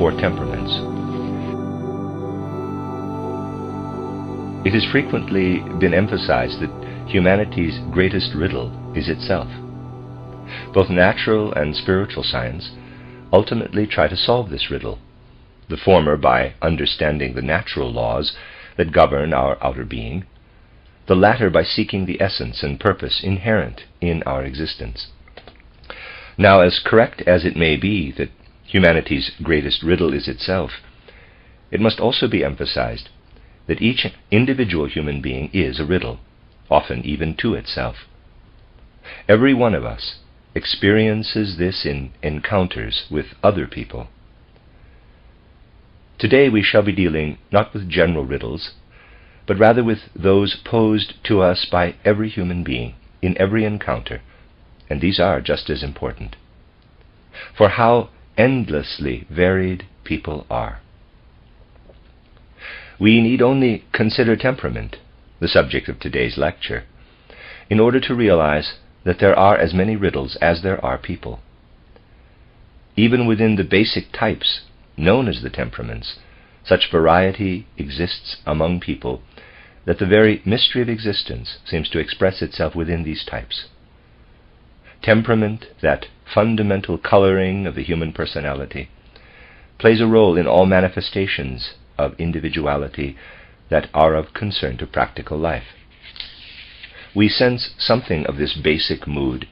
4 temperaments. It has frequently been emphasized that humanity's greatest riddle is itself. Both natural and spiritual science ultimately try to solve this riddle, the former by understanding the natural laws that govern our outer being, the latter by seeking the essence and purpose inherent in our existence. Now, as correct as it may be that humanity's greatest riddle is itself, it must also be emphasized that each individual human being is a riddle, often even to itself. Every one of us experiences this in encounters with other people. Today we shall be dealing not with general riddles, but rather with those posed to us by every human being in every encounter, and these are just as important. For how endlessly varied people are. We need only consider temperament, the subject of today's lecture, in order to realize that there are as many riddles as there are people. Even within the basic types known as the temperaments, such variety exists among people that the very mystery of existence seems to express itself within these types. Temperament, that fundamental coloring of the human personality, plays a role in all manifestations of individuality that are of concern to practical life. We sense something of this basic mood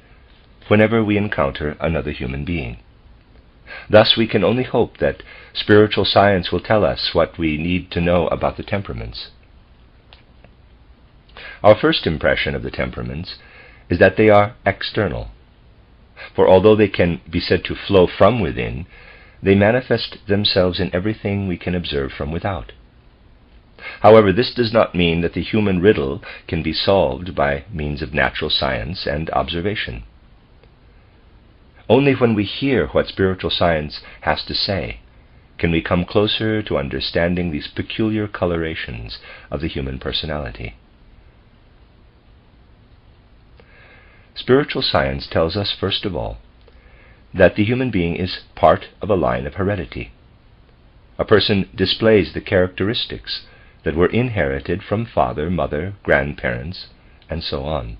whenever we encounter another human being. Thus we can only hope that spiritual science will tell us what we need to know about the temperaments. Our first impression of the temperaments is that they are external, for although they can be said to flow from within, they manifest themselves in everything we can observe from without. However, this does not mean that the human riddle can be solved by means of natural science and observation. Only when we hear what spiritual science has to say can we come closer to understanding these peculiar colorations of the human personality. Spiritual science tells us, first of all, that the human being is part of a line of heredity. A person displays the characteristics that were inherited from father, mother, grandparents, and so on.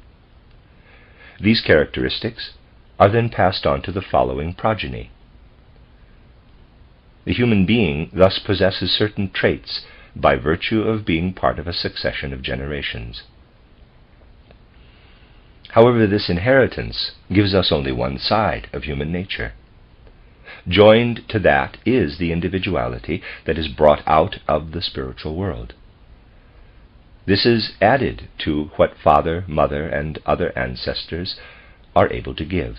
These characteristics are then passed on to the following progeny. The human being thus possesses certain traits by virtue of being part of a succession of generations. However, this inheritance gives us only one side of human nature. Joined to that is the individuality that is brought out of the spiritual world. This is added to what father, mother, and other ancestors are able to give.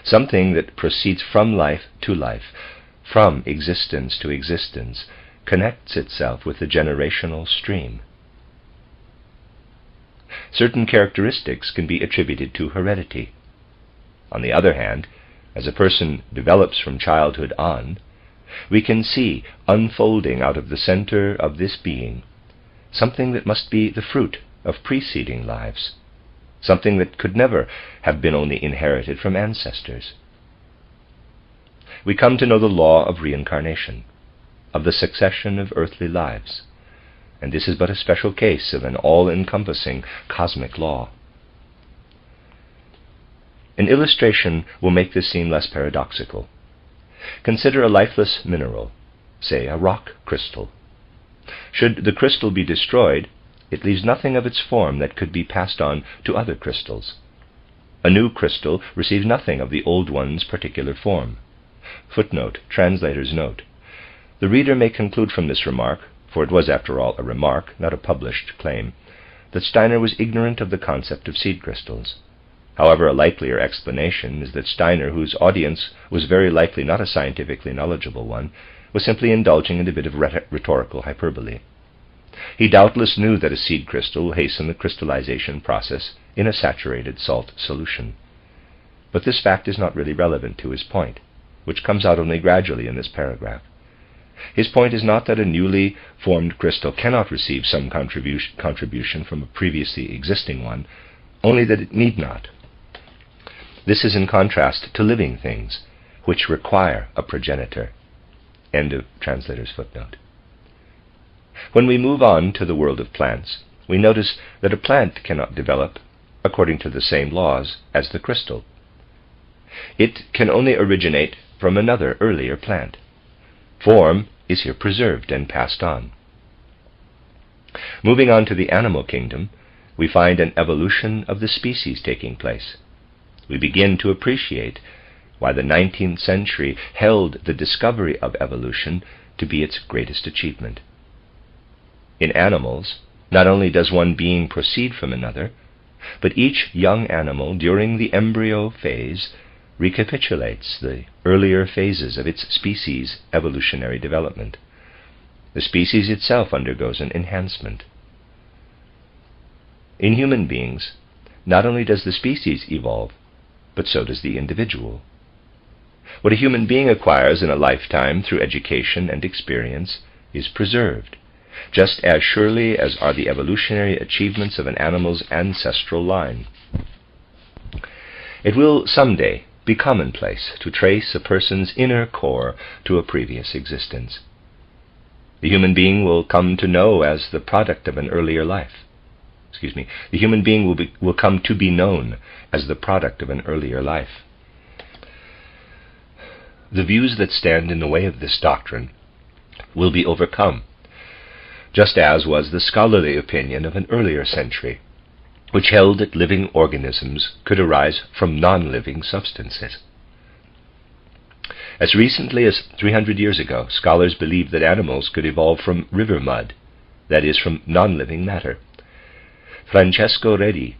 Something that proceeds from life to life, from existence to existence, connects itself with the generational stream. Certain characteristics can be attributed to heredity. On the other hand, as a person develops from childhood on, we can see unfolding out of the center of this being something that must be the fruit of preceding lives, something that could never have been only inherited from ancestors. We come to know the law of reincarnation, of the succession of earthly lives, and this is but a special case of an all-encompassing cosmic law. An illustration will make this seem less paradoxical. Consider a lifeless mineral, say a rock crystal. Should the crystal be destroyed, it leaves nothing of its form that could be passed on to other crystals. A new crystal receives nothing of the old one's particular form. Footnote, translator's note. The reader may conclude from this remark, for it was after all a remark, not a published claim, that Steiner was ignorant of the concept of seed crystals. However, a likelier explanation is that Steiner, whose audience was very likely not a scientifically knowledgeable one, was simply indulging in a bit of rhetorical hyperbole. He doubtless knew that a seed crystal will hasten the crystallization process in a saturated salt solution. But this fact is not really relevant to his point, which comes out only gradually in this paragraph. His point is not that a newly formed crystal cannot receive some contribution from a previously existing one, only that it need not. This is in contrast to living things, which require a progenitor. End of translator's footnote. When we move on to the world of plants, we notice that a plant cannot develop according to the same laws as the crystal. It can only originate from another earlier plant. Form is here preserved and passed on. Moving on to the animal kingdom, we find an evolution of the species taking place. We begin to appreciate why the 19th century held the discovery of evolution to be its greatest achievement. In animals, not only does one being proceed from another, but each young animal during the embryo phase recapitulates the earlier phases of its species' evolutionary development. The species itself undergoes an enhancement. In human beings, not only does the species evolve, but so does the individual. What a human being acquires in a lifetime through education and experience is preserved, just as surely as are the evolutionary achievements of an animal's ancestral line. It will someday be commonplace to trace a person's inner core to a previous existence. The human being will come to know as the product of an earlier life. The human being will come to be known as the product of an earlier life. The views that stand in the way of this doctrine will be overcome, just as was the scholarly opinion of an earlier century, which held that living organisms could arise from non-living substances. As recently as 300 years ago, scholars believed that animals could evolve from river mud, that is, from non-living matter. Francesco Redi,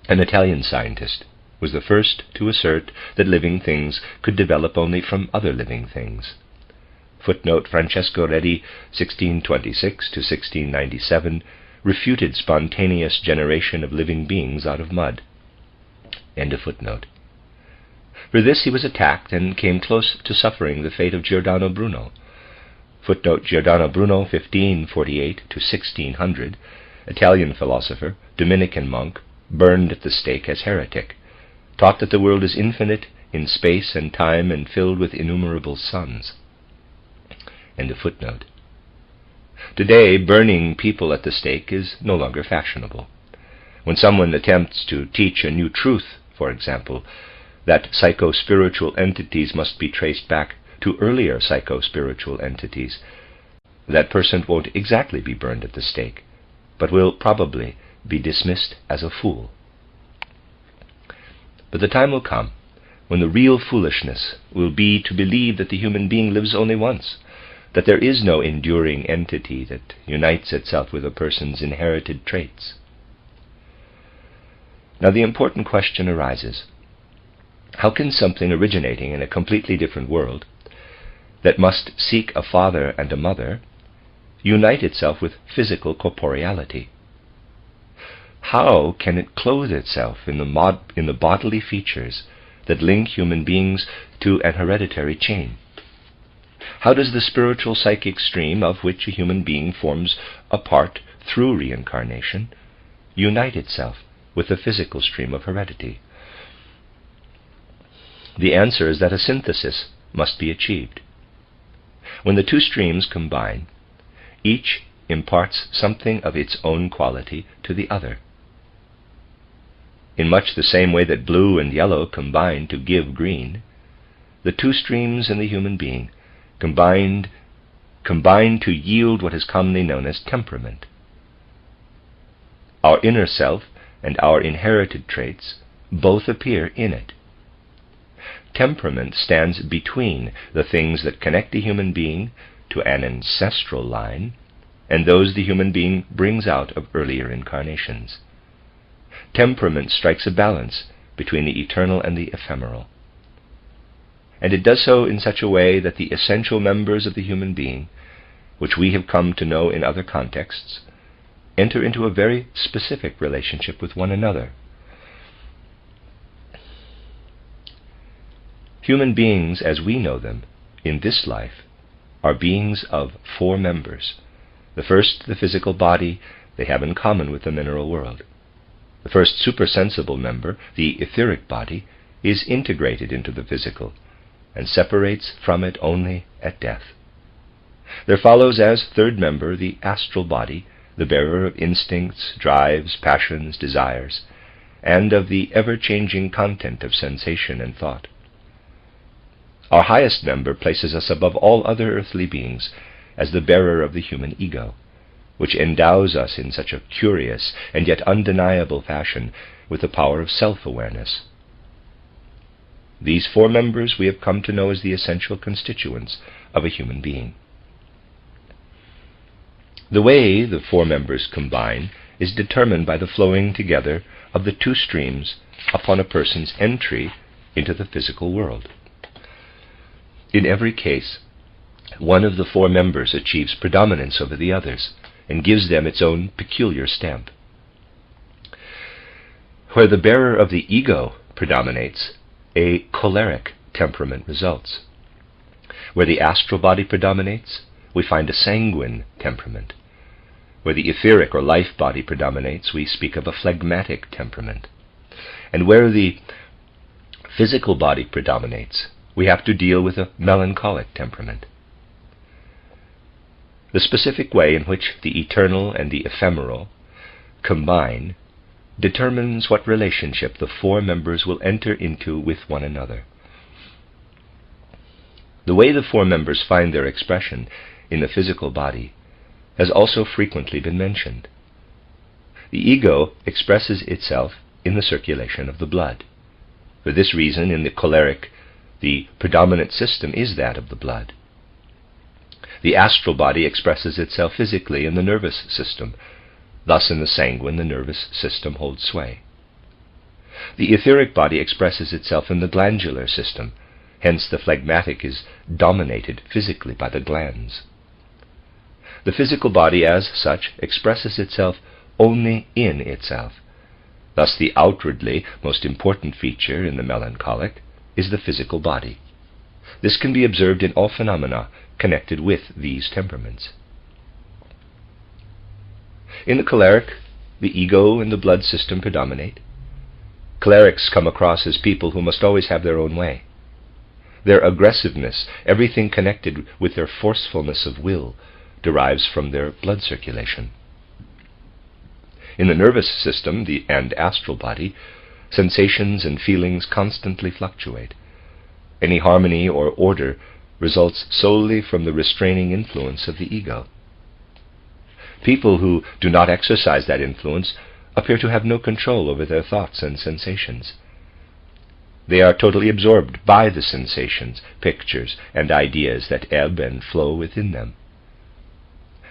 an Italian scientist, was the first to assert that living things could develop only from other living things. Footnote: Francesco Redi, 1626 to 1697, refuted spontaneous generation of living beings out of mud. End of footnote. For this he was attacked and came close to suffering the fate of Giordano Bruno. Footnote: Giordano Bruno, 1548 to 1600, Italian philosopher, Dominican monk, burned at the stake as heretic, taught that the world is infinite in space and time and filled with innumerable suns. End of footnote. Today, burning people at the stake is no longer fashionable. When someone attempts to teach a new truth, for example, that psycho-spiritual entities must be traced back to earlier psycho-spiritual entities, that person won't exactly be burned at the stake, but will probably be dismissed as a fool. But the time will come when the real foolishness will be to believe that the human being lives only once, that there is no enduring entity that unites itself with a person's inherited traits. Now the important question arises: how can something originating in a completely different world, that must seek a father and a mother, unite itself with physical corporeality? How can it clothe itself in the bodily features that link human beings to an hereditary chain? How does the spiritual psychic stream of which a human being forms a part through reincarnation unite itself with the physical stream of heredity? The answer is that a synthesis must be achieved. When the two streams combine, each imparts something of its own quality to the other. In much the same way that blue and yellow combine to give green, the two streams in the human being combine to yield what is commonly known as temperament. Our inner self and our inherited traits both appear in it. Temperament stands between the things that connect a human being to an ancestral line and those the human being brings out of earlier incarnations. Temperament strikes a balance between the eternal and the ephemeral. And it does so in such a way that the essential members of the human being, which we have come to know in other contexts, enter into a very specific relationship with one another. Human beings, as we know them in this life, are beings of four members. The first, the physical body, they have in common with the mineral world. The first supersensible member, the etheric body, is integrated into the physical and separates from it only at death. There follows as third member the astral body, the bearer of instincts, drives, passions, desires, and of the ever-changing content of sensation and thought. Our highest member places us above all other earthly beings as the bearer of the human ego, which endows us in such a curious and yet undeniable fashion with the power of self-awareness. These four members we have come to know as the essential constituents of a human being. The way the four members combine is determined by the flowing together of the two streams upon a person's entry into the physical world. In every case, one of the four members achieves predominance over the others and gives them its own peculiar stamp. Where the bearer of the ego predominates, a choleric temperament results. Where the astral body predominates, we find a sanguine temperament. Where the etheric or life body predominates, we speak of a phlegmatic temperament. And where the physical body predominates, we have to deal with a melancholic temperament. The specific way in which the eternal and the ephemeral combine determines what relationship the four members will enter into with one another. The way the four members find their expression in the physical body has also frequently been mentioned. The ego expresses itself in the circulation of the blood. For this reason, in the choleric, the predominant system is that of the blood. The astral body expresses itself physically in the nervous system. Thus, in the sanguine, the nervous system holds sway. The etheric body expresses itself in the glandular system. Hence, the phlegmatic is dominated physically by the glands. The physical body, as such, expresses itself only in itself. Thus, the outwardly most important feature in the melancholic is the physical body. This can be observed in all phenomena connected with these temperaments. In the choleric, the ego and the blood system predominate. Cholerics come across as people who must always have their own way. Their aggressiveness, everything connected with their forcefulness of will, derives from their blood circulation. In the nervous system and astral body, sensations and feelings constantly fluctuate. Any harmony or order results solely from the restraining influence of the ego. People who do not exercise that influence appear to have no control over their thoughts and sensations. They are totally absorbed by the sensations, pictures, and ideas that ebb and flow within them.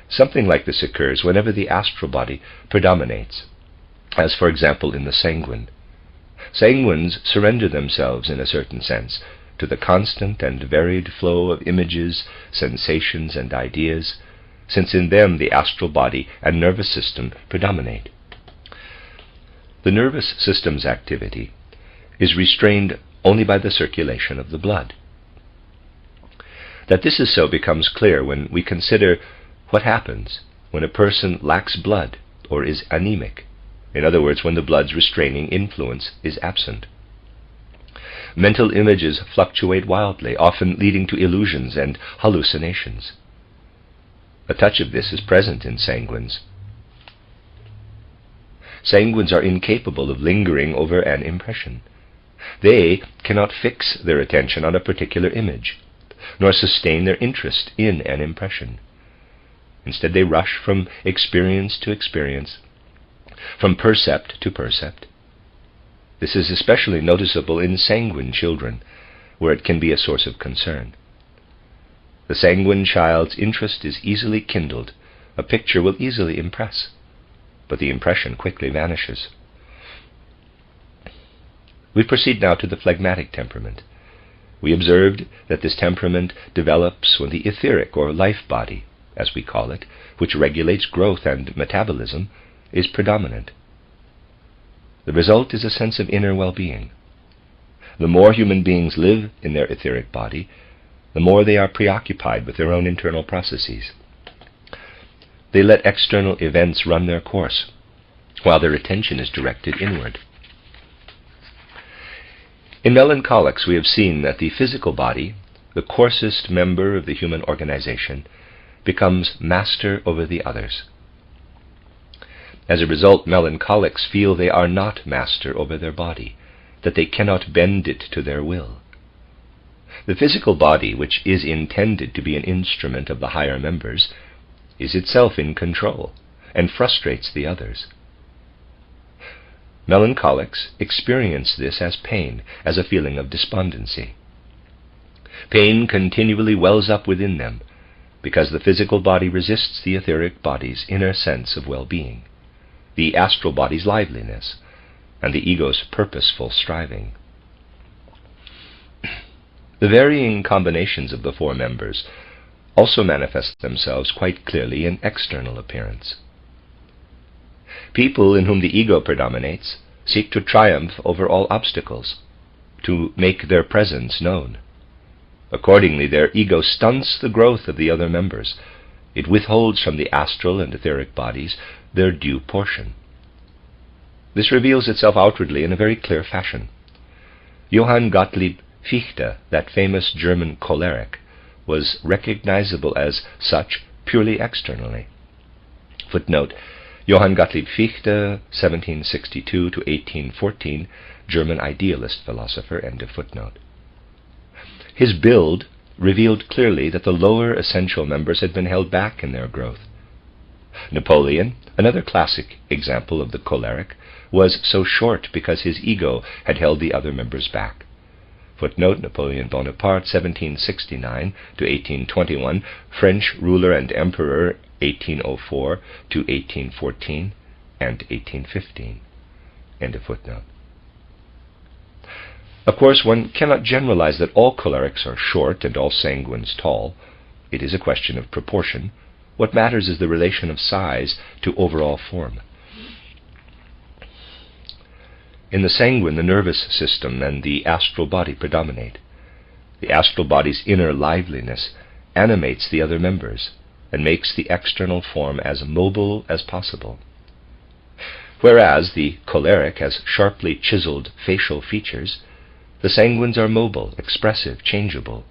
Something like this occurs whenever the astral body predominates, as for example in the sanguine. Sanguines surrender themselves, in a certain sense, to the constant and varied flow of images, sensations, and ideas, since in them the astral body and nervous system predominate. The nervous system's activity is restrained only by the circulation of the blood. That this is so becomes clear when we consider what happens when a person lacks blood or is anemic, in other words, when the blood's restraining influence is absent. Mental images fluctuate wildly, often leading to illusions and hallucinations. A touch of this is present in sanguines. Sanguines are incapable of lingering over an impression. They cannot fix their attention on a particular image, nor sustain their interest in an impression. Instead, they rush from experience to experience, from percept to percept. This is especially noticeable in sanguine children, where it can be a source of concern. The sanguine child's interest is easily kindled. A picture will easily impress, but the impression quickly vanishes. We proceed now to the phlegmatic temperament. We observed that this temperament develops when the etheric or life body, as we call it, which regulates growth and metabolism, is predominant. The result is a sense of inner well-being. The more human beings live in their etheric body, the more they are preoccupied with their own internal processes. They let external events run their course, while their attention is directed inward. In melancholics, we have seen that the physical body, the coarsest member of the human organization, becomes master over the others. As a result, melancholics feel they are not master over their body, that they cannot bend it to their will. The physical body, which is intended to be an instrument of the higher members, is itself in control and frustrates the others. Melancholics experience this as pain, as a feeling of despondency. Pain continually wells up within them, because the physical body resists the etheric body's inner sense of well-being, the astral body's liveliness, and the ego's purposeful striving. The varying combinations of the four members also manifest themselves quite clearly in external appearance. People in whom the ego predominates seek to triumph over all obstacles, to make their presence known. Accordingly, their ego stunts the growth of the other members. It withholds from the astral and etheric bodies their due portion. This reveals itself outwardly in a very clear fashion. Johann Gottlieb Fichte, that famous German choleric, was recognizable as such purely externally. Footnote: Johann Gottlieb Fichte, 1762 to 1814, German idealist philosopher. End of footnote. His build revealed clearly that the lower essential members had been held back in their growth. Napoleon, another classic example of the choleric, was so short because his ego had held the other members back. Footnote: Napoleon Bonaparte, 1769 to 1821, French ruler and emperor, 1804 to 1814 and 1815. End of footnote. Of course, one cannot generalize that all cholerics are short and all sanguines tall. It is a question of proportion. What matters is the relation of size to overall form. In the sanguine, the nervous system and the astral body predominate. The astral body's inner liveliness animates the other members and makes the external form as mobile as possible. Whereas the choleric has sharply chiseled facial features, the sanguines are mobile, expressive, changeable.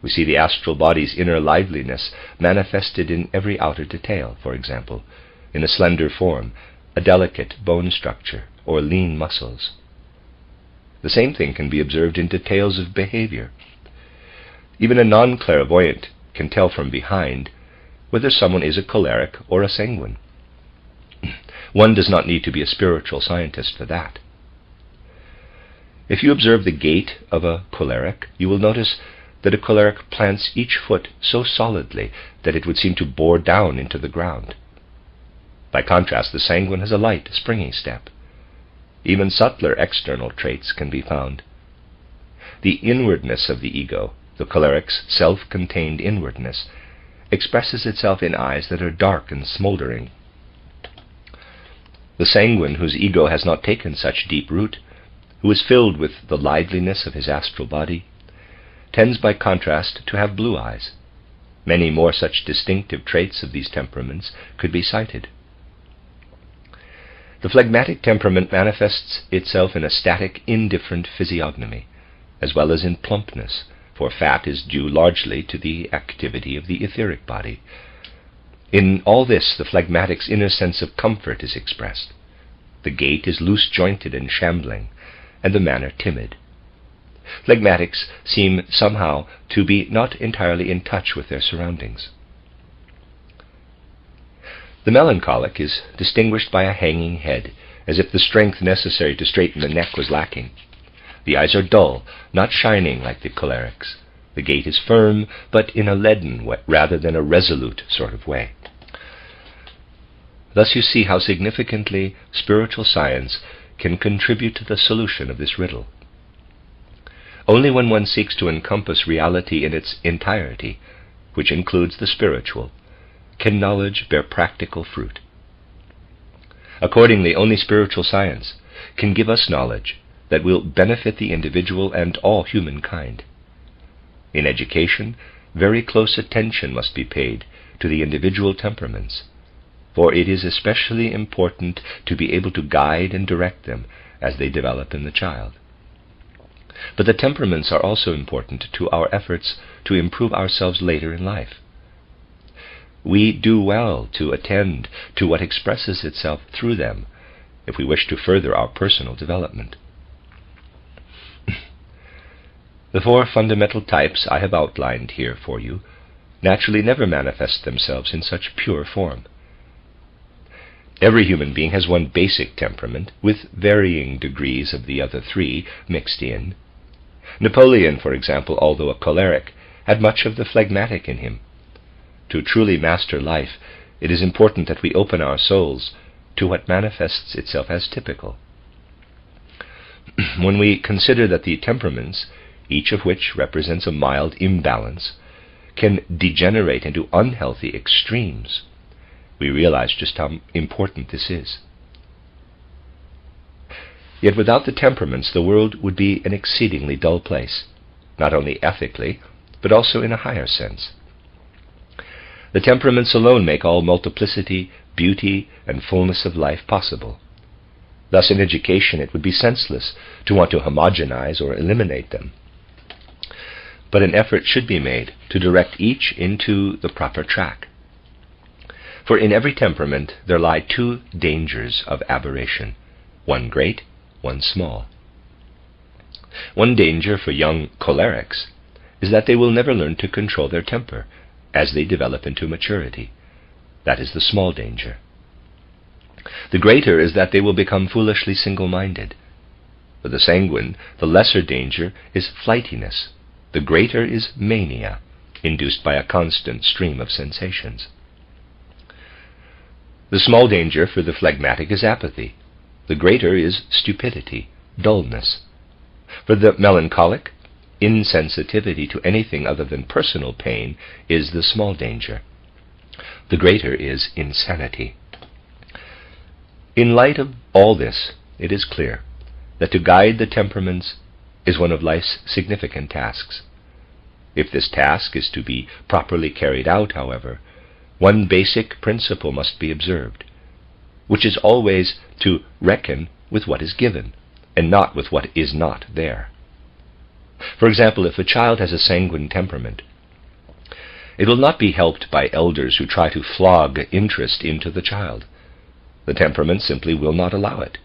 We see the astral body's inner liveliness manifested in every outer detail, for example, in a slender form, a delicate bone structure, or lean muscles. The same thing can be observed in details of behavior. Even a non-clairvoyant can tell from behind whether someone is a choleric or a sanguine. One does not need to be a spiritual scientist for that. If you observe the gait of a choleric, you will notice that a choleric plants each foot so solidly that it would seem to bore down into the ground. By contrast, the sanguine has a light, springy step. Even subtler external traits can be found. The inwardness of the ego, the choleric's self-contained inwardness, expresses itself in eyes that are dark and smoldering. The sanguine, whose ego has not taken such deep root, who is filled with the liveliness of his astral body, tends by contrast to have blue eyes. Many more such distinctive traits of these temperaments could be cited. The phlegmatic temperament manifests itself in a static, indifferent physiognomy, as well as in plumpness, for fat is due largely to the activity of the etheric body. In all this, the phlegmatic's inner sense of comfort is expressed. The gait is loose-jointed and shambling, and the manner timid. Phlegmatics seem somehow to be not entirely in touch with their surroundings. The melancholic is distinguished by a hanging head, as if the strength necessary to straighten the neck was lacking. The eyes are dull, not shining like the choleric's. The gait is firm, but in a leaden way, rather than a resolute sort of way. Thus you see how significantly spiritual science can contribute to the solution of this riddle. Only when one seeks to encompass reality in its entirety, which includes the spiritual, can knowledge bear practical fruit. Accordingly, only spiritual science can give us knowledge that will benefit the individual and all humankind. In education, very close attention must be paid to the individual temperaments, for it is especially important to be able to guide and direct them as they develop in the child. But the temperaments are also important to our efforts to improve ourselves later in life. we do well to attend to what expresses itself through them if we wish to further our personal development. The four fundamental types I have outlined here for you naturally never manifest themselves in such pure form. Every human being has one basic temperament, with varying degrees of the other three mixed in. Napoleon, for example, although a choleric, had much of the phlegmatic in him. To truly master life, it is important that we open our souls to what manifests itself as typical. When we consider that the temperaments, each of which represents a mild imbalance, can degenerate into unhealthy extremes, we realize just how important this is. Yet without the temperaments, the world would be an exceedingly dull place, not only ethically, but also in a higher sense. The temperaments alone make all multiplicity, beauty, and fullness of life possible. Thus in education it would be senseless to want to homogenize or eliminate them. But an effort should be made to direct each into the proper track. For in every temperament there lie two dangers of aberration, one great, one small. One danger for young cholerics is that they will never learn to control their temper as they develop into maturity. That is the small danger. The greater is that they will become foolishly single-minded. For the sanguine, the lesser danger is flightiness. The greater is mania, induced by a constant stream of sensations. The small danger for the phlegmatic is apathy. The greater is stupidity, dullness. For the melancholic, insensitivity to anything other than personal pain is the small danger. The greater is insanity. In light of all this, it is clear that to guide the temperaments is one of life's significant tasks. If this task is to be properly carried out, however, one basic principle must be observed, which is always to reckon with what is given, and not with what is not there. For example, if a child has a sanguine temperament, it will not be helped by elders who try to flog interest into the child. The temperament simply will not allow it.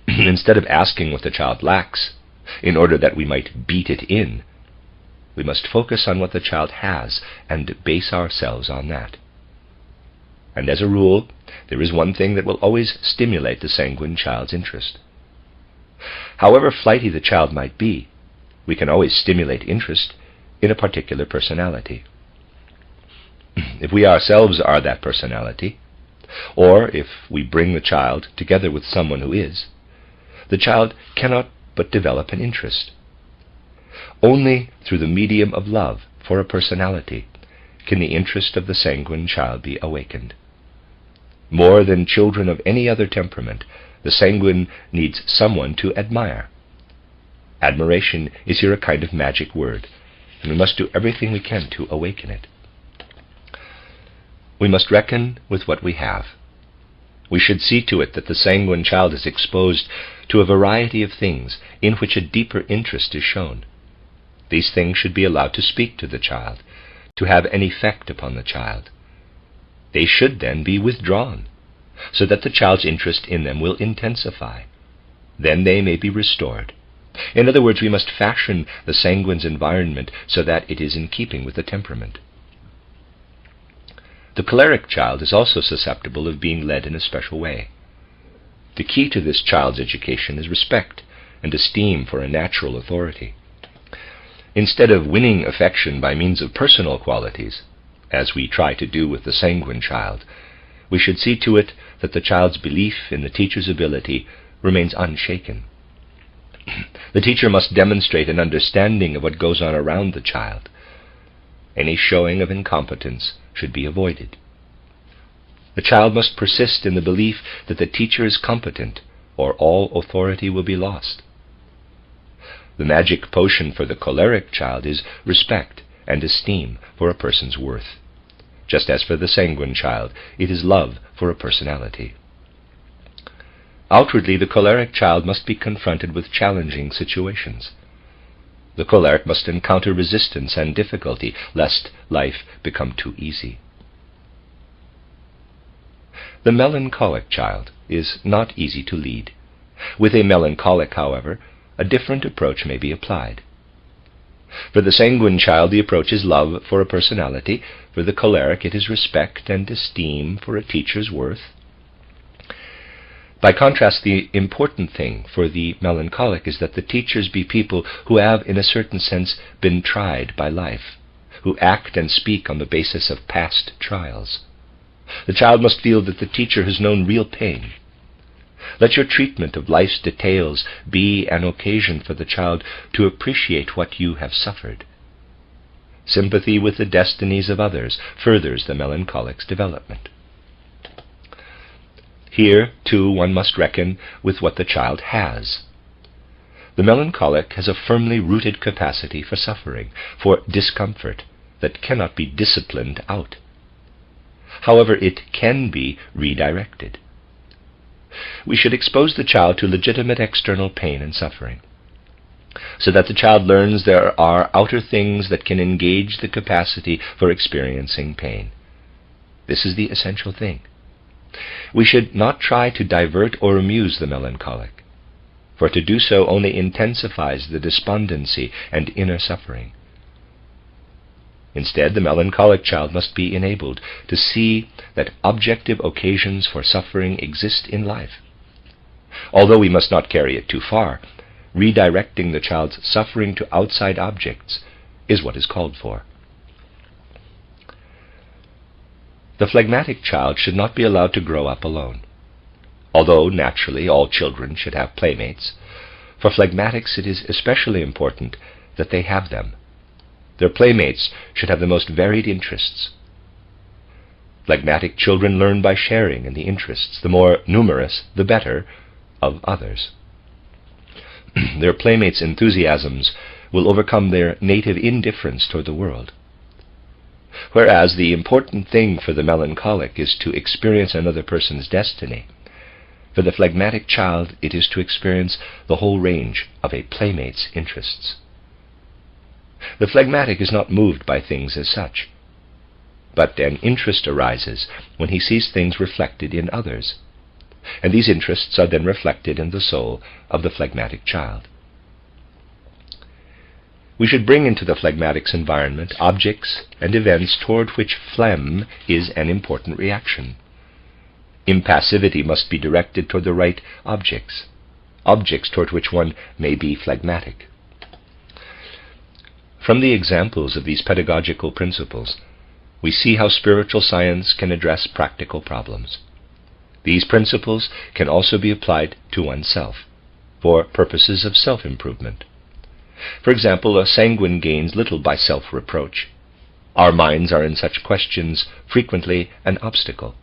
Instead of asking what the child lacks, in order that we might beat it in, we must focus on what the child has and base ourselves on that. And as a rule, there is one thing that will always stimulate the sanguine child's interest. However flighty the child might be, we can always stimulate interest in a particular personality. If we ourselves are that personality, or if we bring the child together with someone who is, the child cannot but develop an interest. Only through the medium of love for a personality can the interest of the sanguine child be awakened. More than children of any other temperament, the sanguine needs someone to admire. Admiration is here a kind of magic word, and we must do everything we can to awaken it. We must reckon with what we have. We should see to it that the sanguine child is exposed to a variety of things in which a deeper interest is shown. These things should be allowed to speak to the child, to have an effect upon the child. They should then be withdrawn, so that the child's interest in them will intensify. Then they may be restored. In other words, we must fashion the sanguine's environment so that it is in keeping with the temperament. The choleric child is also susceptible of being led in a special way. The key to this child's education is respect and esteem for a natural authority. Instead of winning affection by means of personal qualities, as we try to do with the sanguine child, we should see to it that the child's belief in the teacher's ability remains unshaken. The teacher must demonstrate an understanding of what goes on around the child. Any showing of incompetence should be avoided. The child must persist in the belief that the teacher is competent, or all authority will be lost. The magic potion for the choleric child is respect and esteem for a person's worth. Just as for the sanguine child, it is love for a personality. Outwardly, the choleric child must be confronted with challenging situations. The choleric must encounter resistance and difficulty, lest life become too easy. The melancholic child is not easy to lead. With a melancholic, however, a different approach may be applied. For the sanguine child, the approach is love for a personality. For the choleric, it is respect and esteem for a teacher's worth. By contrast, the important thing for the melancholic is that the teachers be people who have, in a certain sense, been tried by life, who act and speak on the basis of past trials. The child must feel that the teacher has known real pain. Let your treatment of life's details be an occasion for the child to appreciate what you have suffered. Sympathy with the destinies of others furthers the melancholic's development. Here, too, one must reckon with what the child has. The melancholic has a firmly rooted capacity for suffering, for discomfort, that cannot be disciplined out. However, it can be redirected. We should expose the child to legitimate external pain and suffering, so that the child learns there are outer things that can engage the capacity for experiencing pain. This is the essential thing. We should not try to divert or amuse the melancholic, for to do so only intensifies the despondency and inner suffering. Instead, the melancholic child must be enabled to see that objective occasions for suffering exist in life. Although we must not carry it too far, redirecting the child's suffering to outside objects is what is called for. The phlegmatic child should not be allowed to grow up alone. Although, naturally, all children should have playmates, for phlegmatics it is especially important that they have them. Their playmates should have the most varied interests. Phlegmatic children learn by sharing in the interests, the more numerous, the better, of others. Their playmates' enthusiasms will overcome their native indifference toward the world. Whereas the important thing for the melancholic is to experience another person's destiny, for the phlegmatic child it is to experience the whole range of a playmate's interests. The phlegmatic is not moved by things as such, but an interest arises when he sees things reflected in others, and these interests are then reflected in the soul of the phlegmatic child. We should bring into the phlegmatic's environment objects and events toward which phlegm is an important reaction. Impassivity must be directed toward the right objects toward which one may be phlegmatic. From the examples of these pedagogical principles, we see how spiritual science can address practical problems. These principles can also be applied to oneself, for purposes of self-improvement. For example, a sanguine gains little by self-reproach. Our minds are in such questions frequently an obstacle.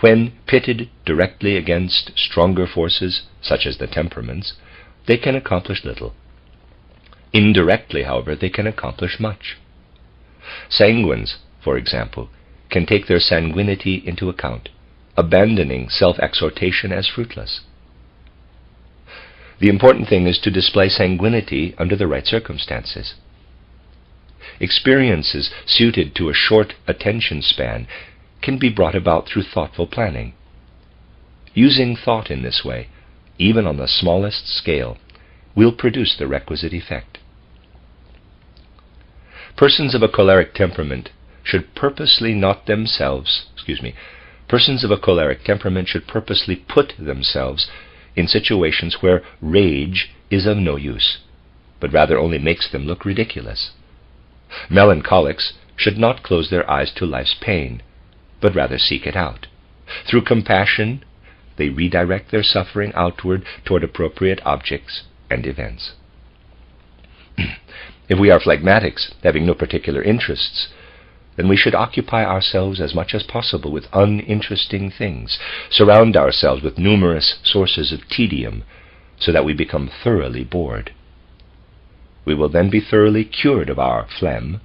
When pitted directly against stronger forces, such as the temperaments, they can accomplish little. Indirectly, however, they can accomplish much. Sanguines, for example, can take their sanguinity into account, abandoning self-exhortation as fruitless. The important thing is to display sanguinity under the right circumstances. Experiences suited to a short attention span can be brought about through thoughtful planning. Using thought in this way, even on the smallest scale, will produce the requisite effect. Persons of a choleric temperament should purposely put themselves in situations where rage is of no use, but rather only makes them look ridiculous. Melancholics should not close their eyes to life's pain, but rather seek it out. Through compassion, they redirect their suffering outward toward appropriate objects and events. If we are phlegmatics, having no particular interests, then we should occupy ourselves as much as possible with uninteresting things, surround ourselves with numerous sources of tedium, so that we become thoroughly bored. We will then be thoroughly cured of our phlegm.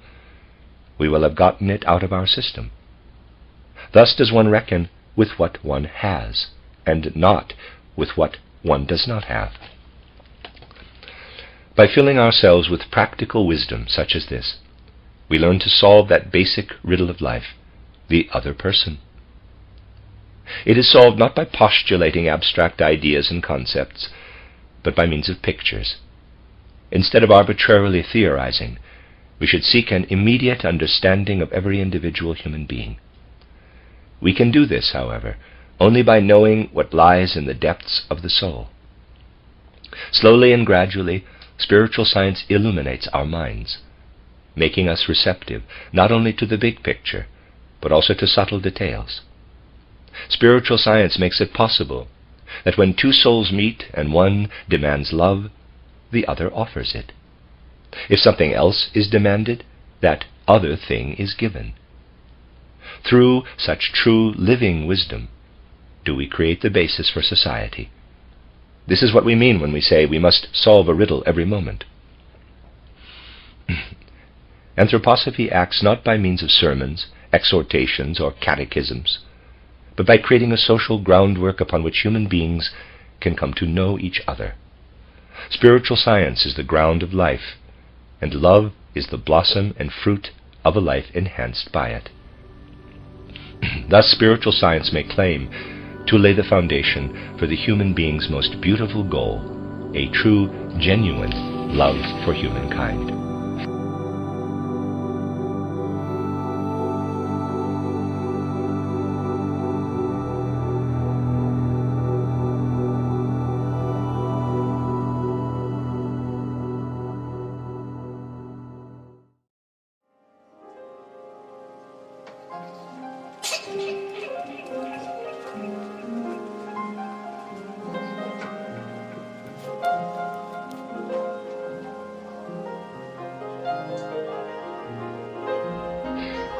We will have gotten it out of our system. Thus does one reckon with what one has, and not with what one does not have. By filling ourselves with practical wisdom such as this, we learn to solve that basic riddle of life, the other person. It is solved not by postulating abstract ideas and concepts, but by means of pictures. Instead of arbitrarily theorizing, we should seek an immediate understanding of every individual human being. We can do this, however, only by knowing what lies in the depths of the soul. Slowly and gradually, spiritual science illuminates our minds, making us receptive not only to the big picture, but also to subtle details. Spiritual science makes it possible that when two souls meet and one demands love, the other offers it. If something else is demanded, that other thing is given. Through such true living wisdom do we create the basis for society. This is what we mean when we say we must solve a riddle every moment. Anthroposophy acts not by means of sermons, exhortations, or catechisms, but by creating a social groundwork upon which human beings can come to know each other. Spiritual science is the ground of life, and love is the blossom and fruit of a life enhanced by it. Thus spiritual science may claim to lay the foundation for the human being's most beautiful goal, a true, genuine love for humankind.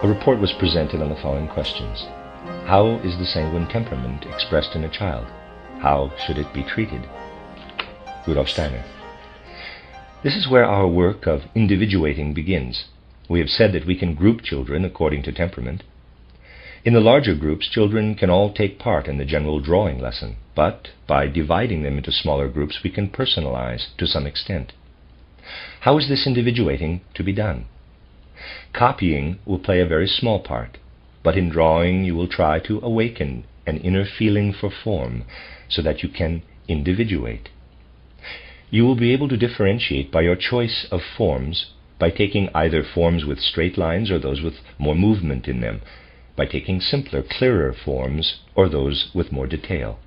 A report was presented on the following questions. How is the sanguine temperament expressed in a child? How should it be treated? Rudolf Steiner. This is where our work of individuating begins. We have said that we can group children according to temperament. In the larger groups, children can all take part in the general drawing lesson, but by dividing them into smaller groups, we can personalize to some extent. How is this individuating to be done? Copying will play a very small part, but in drawing you will try to awaken an inner feeling for form so that you can individuate. You will be able to differentiate by your choice of forms, by taking either forms with straight lines or those with more movement in them, by taking simpler, clearer forms or those with more detail.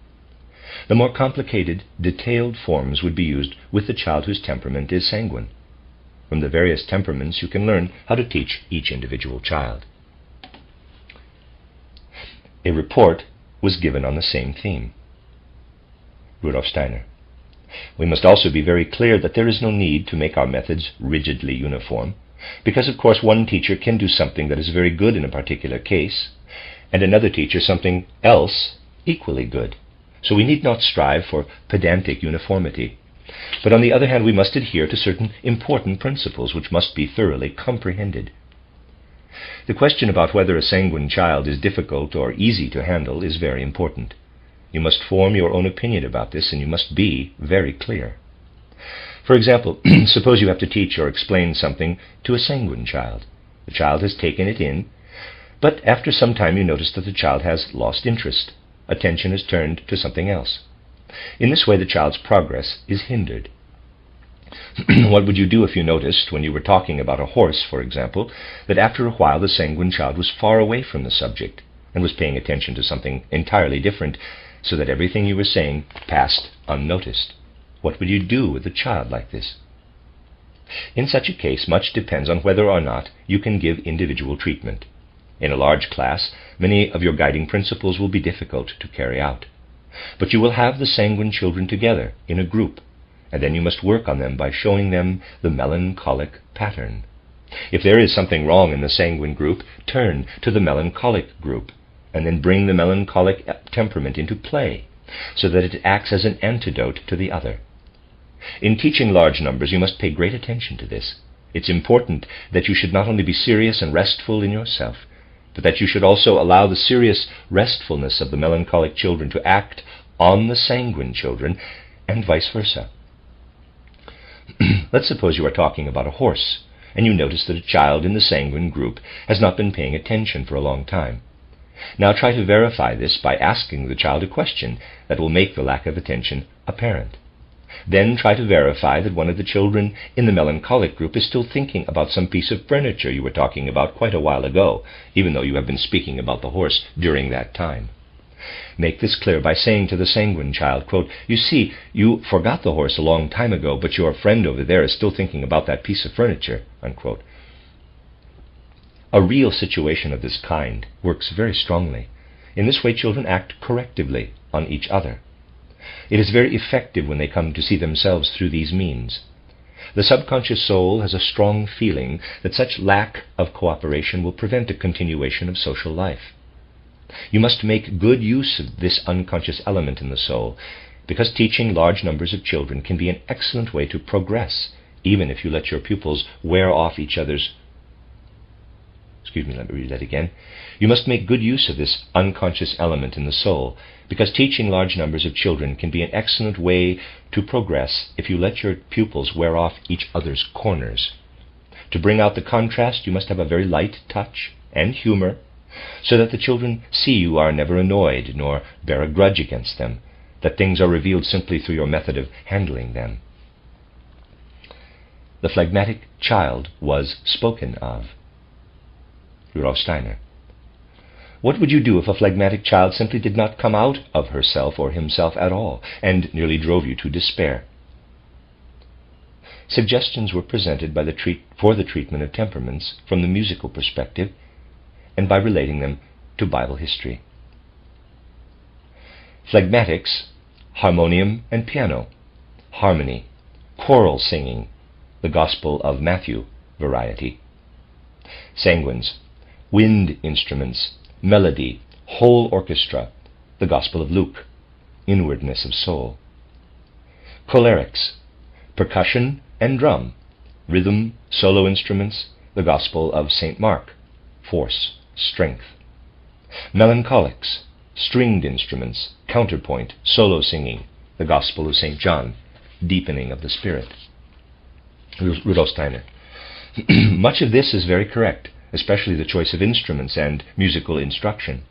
The more complicated, detailed forms would be used with the child whose temperament is sanguine. From the various temperaments you can learn how to teach each individual child. A report was given on the same theme. Rudolf Steiner. We must also be very clear that there is no need to make our methods rigidly uniform, because of course one teacher can do something that is very good in a particular case, and another teacher something else equally good. So we need not strive for pedantic uniformity. But on the other hand, we must adhere to certain important principles which must be thoroughly comprehended. The question about whether a sanguine child is difficult or easy to handle is very important. You must form your own opinion about this, and you must be very clear. For example, suppose you have to teach or explain something to a sanguine child. The child has taken it in, but after some time you notice that the child has lost interest. Attention is turned to something else. In this way, the child's progress is hindered. What would you do if you noticed, when you were talking about a horse, for example, that after a while the sanguine child was far away from the subject and was paying attention to something entirely different, so that everything you were saying passed unnoticed? What would you do with a child like this? In such a case, much depends on whether or not you can give individual treatment. In a large class, many of your guiding principles will be difficult to carry out. But you will have the sanguine children together in a group, and then you must work on them by showing them the melancholic pattern. If there is something wrong in the sanguine group, turn to the melancholic group, and then bring the melancholic temperament into play, so that it acts as an antidote to the other. In teaching large numbers, you must pay great attention to this. It's important that you should not only be serious and restful in yourself, but that you should also allow the serious restfulness of the melancholic children to act on the sanguine children, and vice versa. Let's suppose you are talking about a horse, and you notice that a child in the sanguine group has not been paying attention for a long time. Now try to verify this by asking the child a question that will make the lack of attention apparent. Then try to verify that one of the children in the melancholic group is still thinking about some piece of furniture you were talking about quite a while ago, even though you have been speaking about the horse during that time. Make this clear by saying to the sanguine child, quote, "You see, you forgot the horse a long time ago, but your friend over there is still thinking about that piece of furniture," unquote. A real situation of this kind works very strongly. In this way, children act correctively on each other. It is very effective when they come to see themselves through these means. The subconscious soul has a strong feeling that such lack of cooperation will prevent a continuation of social life. You must make good use of this unconscious element in the soul, because teaching large numbers of children can be an excellent way to progress, even if you let your pupils wear off each other's. Let me read that again. You must make good use of this unconscious element in the soul, because teaching large numbers of children can be an excellent way to progress if you let your pupils wear off each other's corners. To bring out the contrast, you must have a very light touch and humor, so that the children see you are never annoyed nor bear a grudge against them, that things are revealed simply through your method of handling them. The phlegmatic child was spoken of. Rudolf Steiner. What would you do if a phlegmatic child simply did not come out of herself or himself at all, and nearly drove you to despair? Suggestions were presented for the treatment of temperaments from the musical perspective, and by relating them to Bible history. Phlegmatics, harmonium and piano, harmony, choral singing, the Gospel of Matthew variety. Sanguines, wind instruments, melody, whole orchestra, the Gospel of Luke, inwardness of soul. Cholerics, percussion and drum, rhythm, solo instruments, the Gospel of St. Mark, force, strength. Melancholics, stringed instruments, counterpoint, solo singing, the Gospel of St. John, deepening of the spirit. Rudolf Steiner. Much of this is very correct, especially the choice of instruments and musical instruction.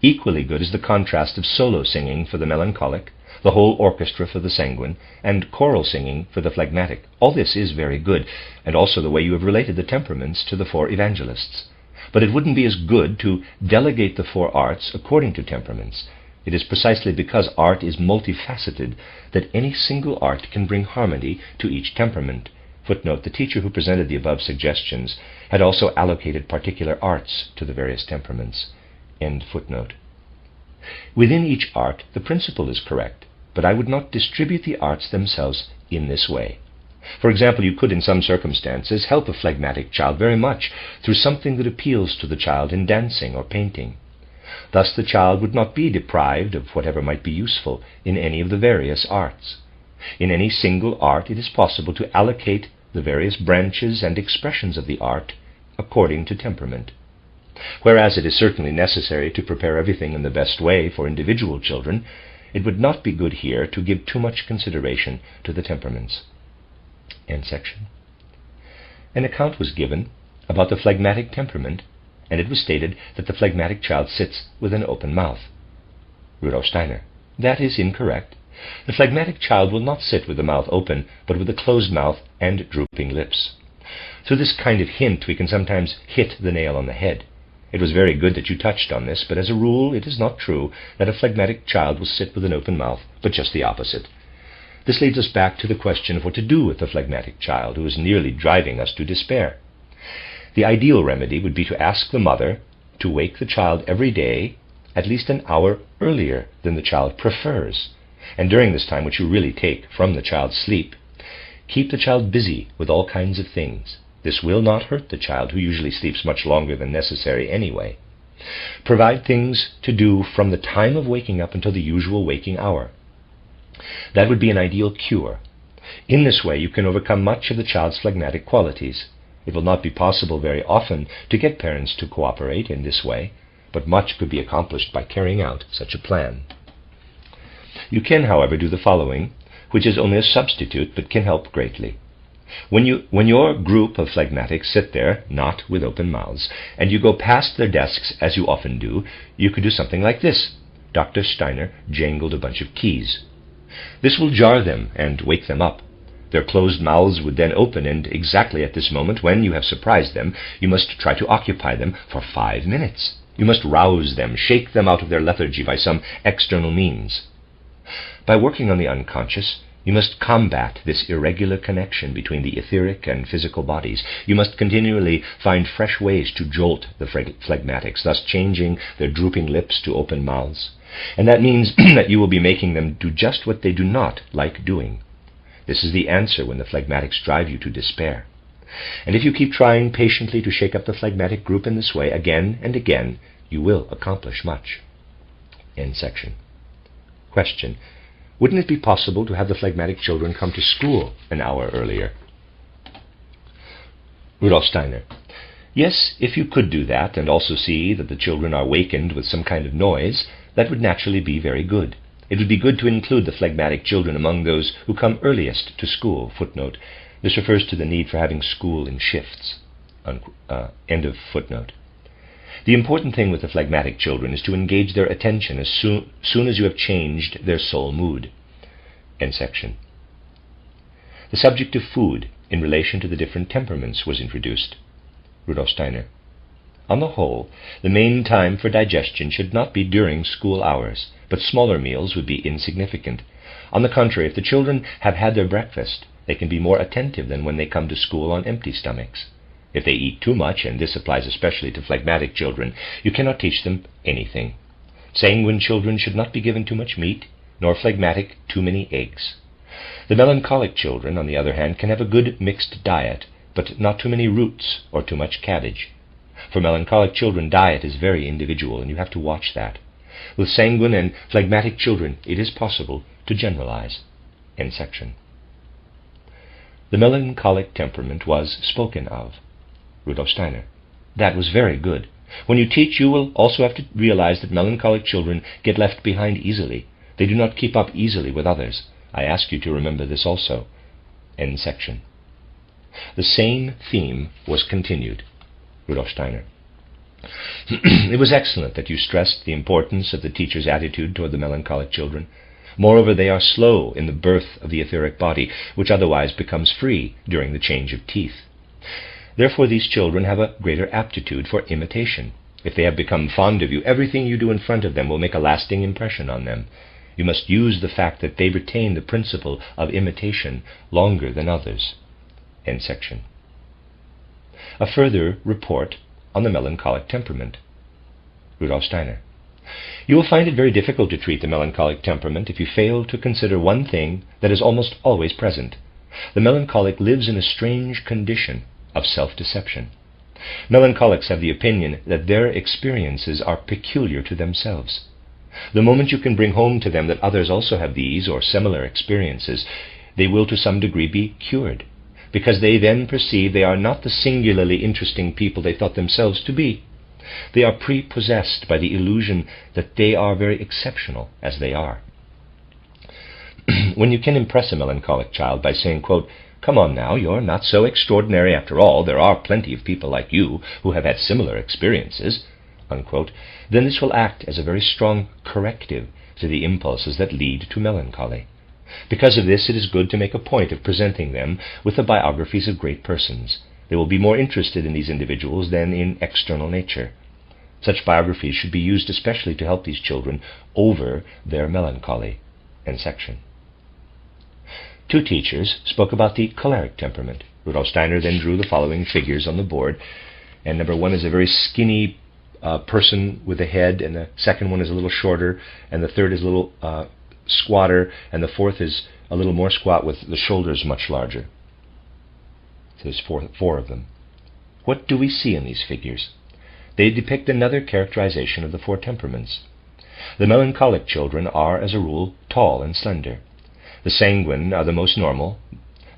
Equally good is the contrast of solo singing for the melancholic, the whole orchestra for the sanguine, and choral singing for the phlegmatic. All this is very good, and also the way you have related the temperaments to the four evangelists. But it wouldn't be as good to delegate the four arts according to temperaments. It is precisely because art is multifaceted that any single art can bring harmony to each temperament. Footnote, the teacher who presented the above suggestions had also allocated particular arts to the various temperaments. End footnote. Within each art, the principle is correct, but I would not distribute the arts themselves in this way. For example, you could in some circumstances help a phlegmatic child very much through something that appeals to the child in dancing or painting. Thus the child would not be deprived of whatever might be useful in any of the various arts. In any single art it is possible to allocate the various branches and expressions of the art according to temperament. Whereas it is certainly necessary to prepare everything in the best way for individual children, it would not be good here to give too much consideration to the temperaments. End section. An account was given about the phlegmatic temperament, and it was stated that the phlegmatic child sits with an open mouth. Rudolf Steiner. That is incorrect. The phlegmatic child will not sit with the mouth open, but with a closed mouth and drooping lips. Through this kind of hint we can sometimes hit the nail on the head. It was very good that you touched on this, but as a rule it is not true that a phlegmatic child will sit with an open mouth, but just the opposite. This leads us back to the question of what to do with the phlegmatic child who is nearly driving us to despair. The ideal remedy would be to ask the mother to wake the child every day at least an hour earlier than the child prefers, and during this time, which you really take from the child's sleep, keep the child busy with all kinds of things. This will not hurt the child, who usually sleeps much longer than necessary anyway. Provide things to do from the time of waking up until the usual waking hour. That would be an ideal cure. In this way you can overcome much of the child's phlegmatic qualities. It will not be possible very often to get parents to cooperate in this way, but much could be accomplished by carrying out such a plan. You can, however, do the following which is only a substitute but can help greatly. When your group of phlegmatics sit there, not with open mouths, and you go past their desks, as you often do, you could do something like this. Dr. Steiner jangled a bunch of keys. This will jar them and wake them up. Their closed mouths would then open, and exactly at this moment, when you have surprised them, you must try to occupy them for 5 minutes. You must rouse them, shake them out of their lethargy by some external means. By working on the unconscious, you must combat this irregular connection between the etheric and physical bodies. You must continually find fresh ways to jolt the phlegmatics, thus changing their drooping lips to open mouths. And that means that you will be making them do just what they do not like doing. This is the answer when the phlegmatics drive you to despair. And if you keep trying patiently to shake up the phlegmatic group in this way again and again, you will accomplish much. End section. Question. Wouldn't it be possible to have the phlegmatic children come to school an hour earlier? Rudolf Steiner. Yes, if you could do that, and also see that the children are wakened with some kind of noise, that would naturally be very good. It would be good to include the phlegmatic children among those who come earliest to school. Footnote. This refers to the need for having school in shifts. End of footnote. The important thing with the phlegmatic children is to engage their attention as soon as you have changed their soul mood. End section. The subject of food in relation to the different temperaments was introduced. Rudolf Steiner. On the whole, the main time for digestion should not be during school hours, but smaller meals would be insignificant. On the contrary, if the children have had their breakfast, they can be more attentive than when they come to school on empty stomachs. If they eat too much, and this applies especially to phlegmatic children, you cannot teach them anything. Sanguine children should not be given too much meat, nor phlegmatic too many eggs. The melancholic children, on the other hand, can have a good mixed diet, but not too many roots or too much cabbage. For melancholic children, diet is very individual, and you have to watch that. With sanguine and phlegmatic children, it is possible to generalize. End section. The melancholic temperament was spoken of. Rudolf Steiner. That was very good. When you teach, you will also have to realize that melancholic children get left behind easily. They do not keep up easily with others. I ask you to remember this also. End section. The same theme was continued. Rudolf Steiner. It was excellent that you stressed the importance of the teacher's attitude toward the melancholic children. Moreover, they are slow in the birth of the etheric body, which otherwise becomes free during the change of teeth. Therefore, these children have a greater aptitude for imitation. If they have become fond of you, everything you do in front of them will make a lasting impression on them. You must use the fact that they retain the principle of imitation longer than others. End section. A further report on the melancholic temperament. Rudolf Steiner. You will find it very difficult to treat the melancholic temperament if you fail to consider one thing that is almost always present. The melancholic lives in a strange condition of self-deception. Melancholics have the opinion that their experiences are peculiar to themselves. The moment you can bring home to them that others also have these or similar experiences, they will to some degree be cured, because they then perceive they are not the singularly interesting people they thought themselves to be. They are prepossessed by the illusion that they are very exceptional as they are. When you can impress a melancholic child by saying, quote, "Come on now, you're not so extraordinary after all. There are plenty of people like you who have had similar experiences," unquote, then this will act as a very strong corrective to the impulses that lead to melancholy. Because of this, it is good to make a point of presenting them with the biographies of great persons. They will be more interested in these individuals than in external nature. Such biographies should be used especially to help these children over their melancholy. End section. Two teachers spoke about the choleric temperament. Rudolf Steiner then drew the following figures on the board. And number one is a very skinny person with a head, and the second one is a little shorter, and the third is a little squatter, and the fourth is a little more squat with the shoulders much larger. So there's four of them. What do we see in these figures? They depict another characterization of the four temperaments. The melancholic children are, as a rule, tall and slender. The sanguine are the most normal.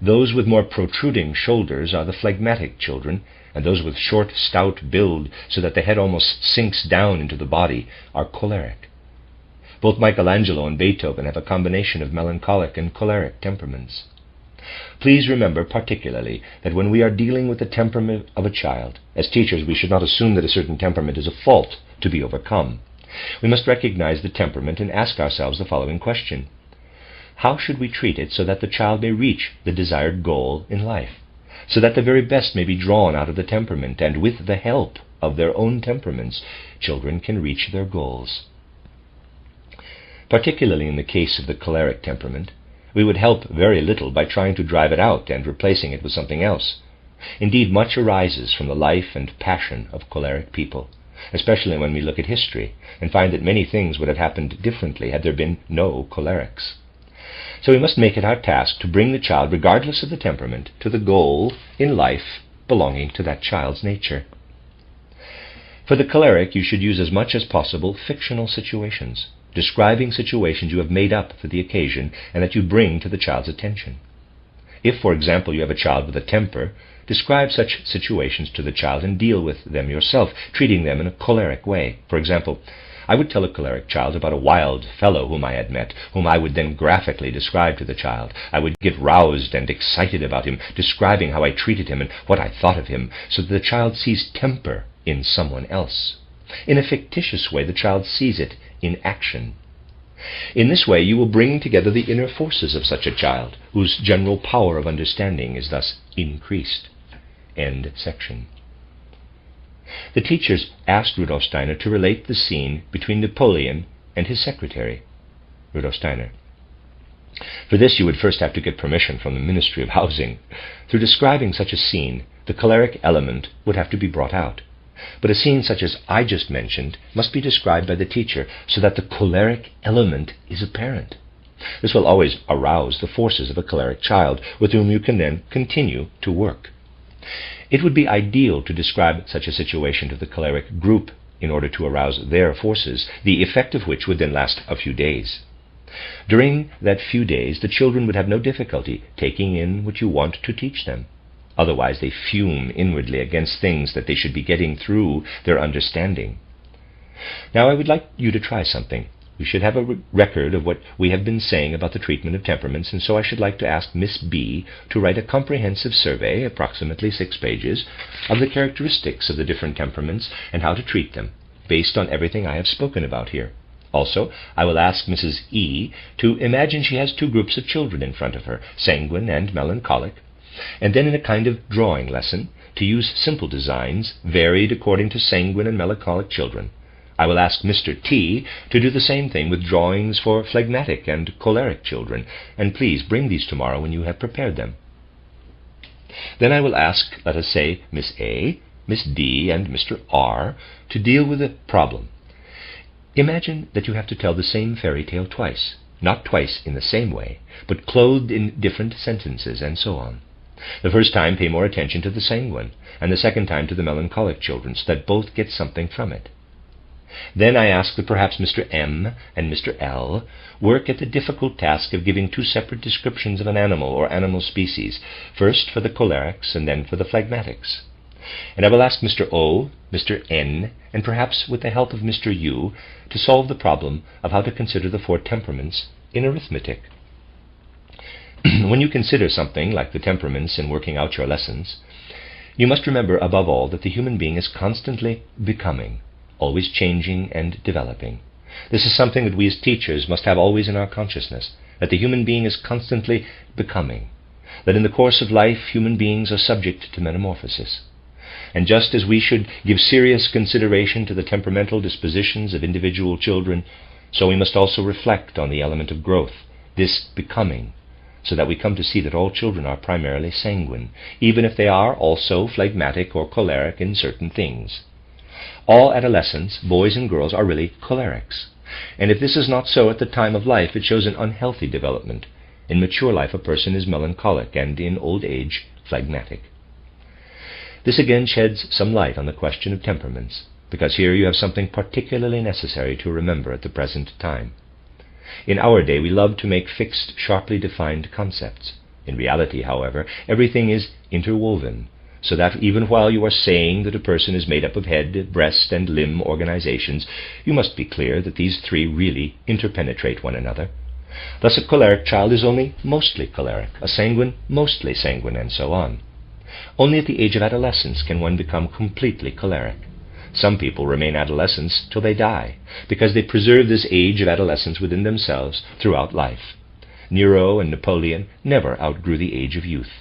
Those with more protruding shoulders are the phlegmatic children, and those with short, stout build, so that the head almost sinks down into the body, are choleric. Both Michelangelo and Beethoven have a combination of melancholic and choleric temperaments. Please remember particularly that when we are dealing with the temperament of a child, as teachers we should not assume that a certain temperament is a fault to be overcome. We must recognize the temperament and ask ourselves the following question: how should we treat it so that the child may reach the desired goal in life, so that the very best may be drawn out of the temperament, and with the help of their own temperaments, children can reach their goals? Particularly in the case of the choleric temperament, we would help very little by trying to drive it out and replacing it with something else. Indeed, much arises from the life and passion of choleric people, especially when we look at history and find that many things would have happened differently had there been no cholerics. So we must make it our task to bring the child, regardless of the temperament, to the goal in life belonging to that child's nature. For the choleric, you should use as much as possible fictional situations, describing situations you have made up for the occasion and that you bring to the child's attention. If, for example, you have a child with a temper, describe such situations to the child and deal with them yourself, treating them in a choleric way. For example, I would tell a choleric child about a wild fellow whom I had met, whom I would then graphically describe to the child. I would get roused and excited about him, describing how I treated him and what I thought of him, so that the child sees temper in someone else. In a fictitious way, the child sees it in action. In this way, you will bring together the inner forces of such a child, whose general power of understanding is thus increased. End section. The teachers asked Rudolf Steiner to relate the scene between Napoleon and his secretary. Rudolf Steiner: for this you would first have to get permission from the Ministry of Housing. Through describing such a scene, the choleric element would have to be brought out. But a scene such as I just mentioned must be described by the teacher so that the choleric element is apparent. This will always arouse the forces of a choleric child, with whom you can then continue to work. It would be ideal to describe such a situation to the choleric group in order to arouse their forces, the effect of which would then last a few days. During that few days, the children would have no difficulty taking in what you want to teach them. Otherwise, they fume inwardly against things that they should be getting through their understanding. Now, I would like you to try something. We should have a record of what we have been saying about the treatment of temperaments, and so I should like to ask Miss B to write a comprehensive survey, approximately 6 pages, of the characteristics of the different temperaments and how to treat them, based on everything I have spoken about here. Also, I will ask Mrs. E to imagine she has 2 groups of children in front of her, sanguine and melancholic, and then in a kind of drawing lesson, to use simple designs, varied according to sanguine and melancholic children. I will ask Mr. T to do the same thing with drawings for phlegmatic and choleric children, and please bring these tomorrow when you have prepared them. Then I will ask, let us say, Miss A, Miss D, and Mr. R to deal with a problem. Imagine that you have to tell the same fairy tale twice, not twice in the same way, but clothed in different sentences, and so on. The first time, pay more attention to the sanguine, and the second time to the melancholic children, so that both get something from it. Then I ask that perhaps Mr. M and Mr. L work at the difficult task of giving 2 separate descriptions of an animal or animal species, first for the cholerics and then for the phlegmatics. And I will ask Mr. O, Mr. N, and perhaps with the help of Mr. U, to solve the problem of how to consider the 4 temperaments in arithmetic. When you consider something like the temperaments in working out your lessons, you must remember above all that the human being is constantly becoming, always changing and developing. This is something that we as teachers must have always in our consciousness, that the human being is constantly becoming, that in the course of life human beings are subject to metamorphosis. And just as we should give serious consideration to the temperamental dispositions of individual children, so we must also reflect on the element of growth, this becoming, so that we come to see that all children are primarily sanguine, even if they are also phlegmatic or choleric in certain things. All adolescents, boys and girls, are really cholerics, and if this is not so at the time of life, it shows an unhealthy development. In mature life, a person is melancholic, and in old age, phlegmatic. This again sheds some light on the question of temperaments, because here you have something particularly necessary to remember at the present time. In our day, we love to make fixed, sharply defined concepts. In reality, however, everything is interwoven, so that even while you are saying that a person is made up of head, breast, and limb organizations, you must be clear that these three really interpenetrate one another. Thus a choleric child is only mostly choleric, a sanguine mostly sanguine, and so on. Only at the age of adolescence can one become completely choleric. Some people remain adolescents till they die, because they preserve this age of adolescence within themselves throughout life. Nero and Napoleon never outgrew the age of youth.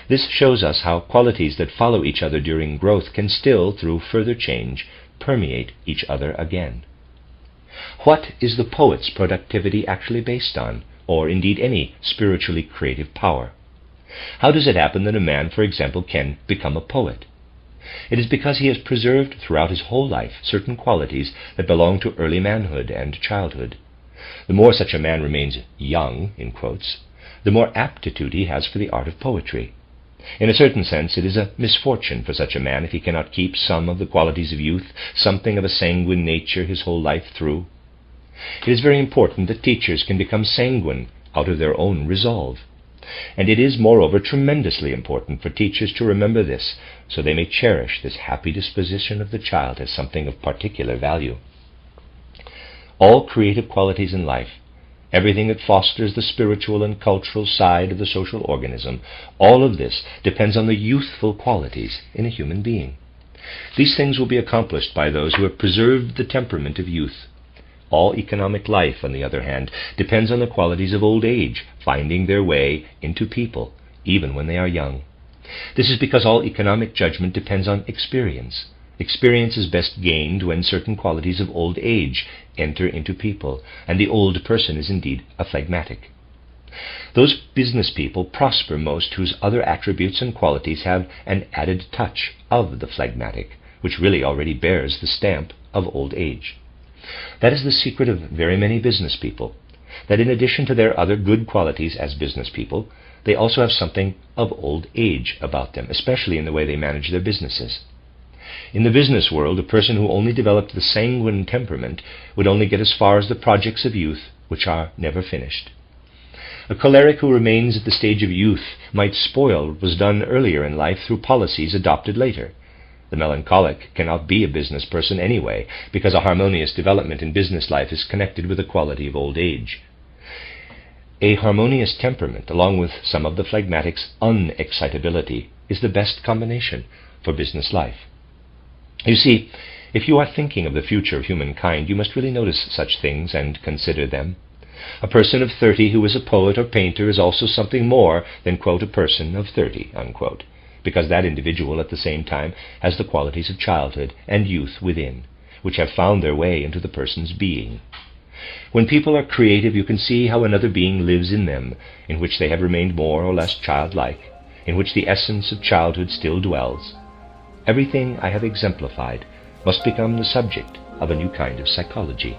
This shows us how qualities that follow each other during growth can still, through further change, permeate each other again. What is the poet's productivity actually based on, or indeed any spiritually creative power? How does it happen that a man, for example, can become a poet? It is because he has preserved throughout his whole life certain qualities that belong to early manhood and childhood. The more such a man remains young, in quotes, the more aptitude he has for the art of poetry. In a certain sense, it is a misfortune for such a man if he cannot keep some of the qualities of youth, something of a sanguine nature his whole life through. It is very important that teachers can become sanguine out of their own resolve. And it is, moreover, tremendously important for teachers to remember this, so they may cherish this happy disposition of the child as something of particular value. All creative qualities in life, everything that fosters the spiritual and cultural side of the social organism, all of this depends on the youthful qualities in a human being. These things will be accomplished by those who have preserved the temperament of youth. All economic life, on the other hand, depends on the qualities of old age finding their way into people, even when they are young. This is because all economic judgment depends on experience. Experience is best gained when certain qualities of old age enter into people, and the old person is indeed a phlegmatic. Those business people prosper most whose other attributes and qualities have an added touch of the phlegmatic, which really already bears the stamp of old age. That is the secret of very many business people, that in addition to their other good qualities as business people, they also have something of old age about them, especially in the way they manage their businesses. In the business world, a person who only developed the sanguine temperament would only get as far as the projects of youth, which are never finished. A choleric who remains at the stage of youth might spoil what was done earlier in life through policies adopted later. The melancholic cannot be a business person anyway, because a harmonious development in business life is connected with the quality of old age. A harmonious temperament, along with some of the phlegmatic's unexcitability, is the best combination for business life. You see, if you are thinking of the future of humankind, you must really notice such things and consider them. A person of 30 who is a poet or painter is also something more than, quote, a person of 30, unquote, because that individual at the same time has the qualities of childhood and youth within, which have found their way into the person's being. When people are creative, you can see how another being lives in them, in which they have remained more or less childlike, in which the essence of childhood still dwells. Everything I have exemplified must become the subject of a new kind of psychology,